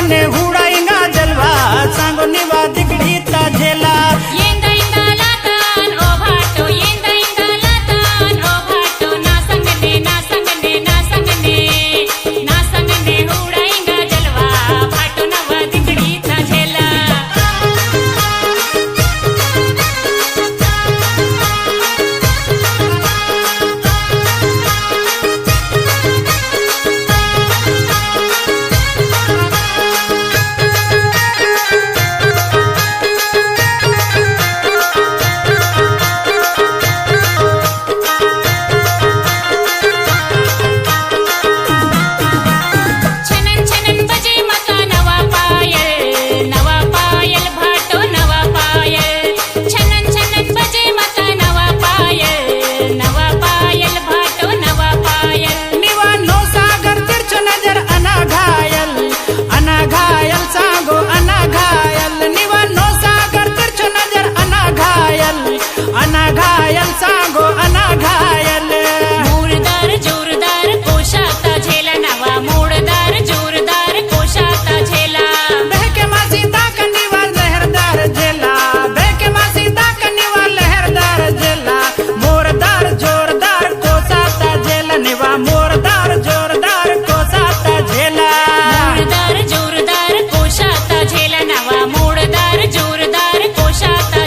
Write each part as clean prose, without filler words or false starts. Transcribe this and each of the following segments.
संगने हुडाईंगा जलवा सांगो निवा दिगड़ी ता झेला येंदा इंदा लातान ओ भाटो येंदा इंदा लातान ओ भाटो ना संगने ना संगने ना संगने ना संगने हुडाईंगा जलवा भाटो नवा दिगड़ी ता झेला घायल सांगो अना घायल मूरदार जोरदार कोशाता झेला नवा मूरदार जोरदार कोशाता झेला बहके मासी दाकनीवा लहरदार झेला बहके मासी दाकनीवा लहरदार झेला मोरदार जोरदार कोसाता झेला निवा मोरदार जोरदार कोसाता झेला मूरदार जोरदार कोशाता झेला नवा मूरदार जोरदार कोशाता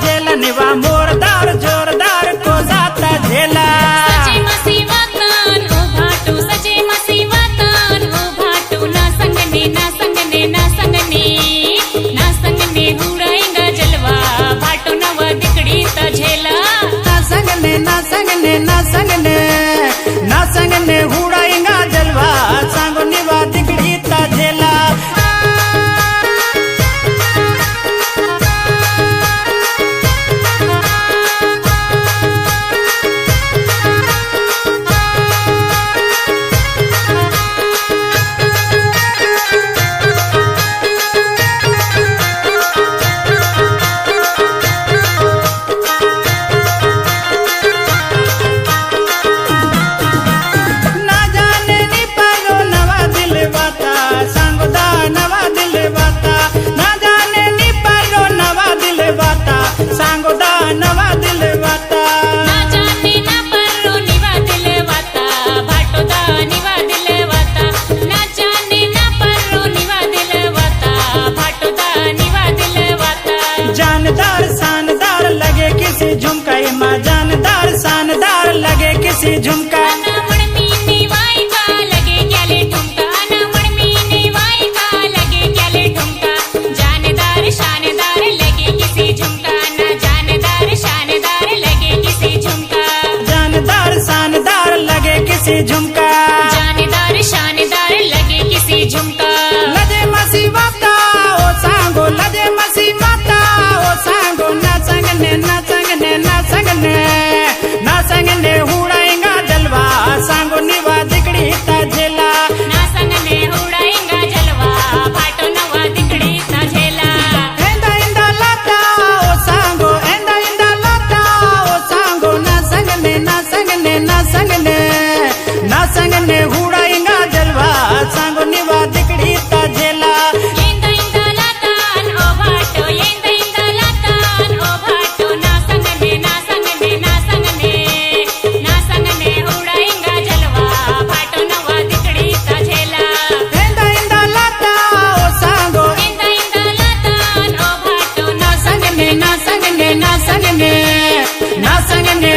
झेला निवा मोरदार जोरदार को जाता झेला सचे मसी वातान ओ भाटू सचे मसी वातान ओ भाटू ना संगने ना संगने ना संगने ना संगने हुडाईंगा जलवा भाटू नवा दिगड़ी ता झेला ना संगने ना संगने ना संगने ना संगने हुडाईंगा जलवा सांगो निवा दिगड़ी ता झेला सांगो दा नवा दिल वाता ना जाने ना परो निवा दिल वाता भाटो दा निवा दिल वाता ना जाने ना परो निवा दिल वाता भाटो दा निवा दिल वाता जानदार शानदार लगे किसी झुमका माँ जानदार शानदार लगे किसी झुमका झुमका जानदार शानदार लगे किसी झुमका लदे मसी वाता ओ सांगो लदे मसी वाता ओ सांगो ना संगने ना संगने ना संगने ना संगने हुडाईंगा जलवा सांगो निवा दिगड़ी ता झेला ना संगने हुडाईंगा जलवा भाटो नवा दिगड़ी ता झेला एंदा इंदा लाता ओ सांगो एंदा इंदा लाता ओ सांगो ना संगने ना संगने ना संगने ना संगने हुडाईंगा जलवा सांगो निवा दिगड़ी ता झेला येंदा इंदा लातान ओ भाटो येंदा इंदा लातान ओ भाटो ना संगने ना संगने ना संगने ना संगने हुडाईंगा जलवा भाटो नवा दिगड़ी ता झेला एंदा इंदा लाता ओ सांगो येंदा इंदा लातान ओ भाटो ना संगने ना संगने ना संगने ना संगने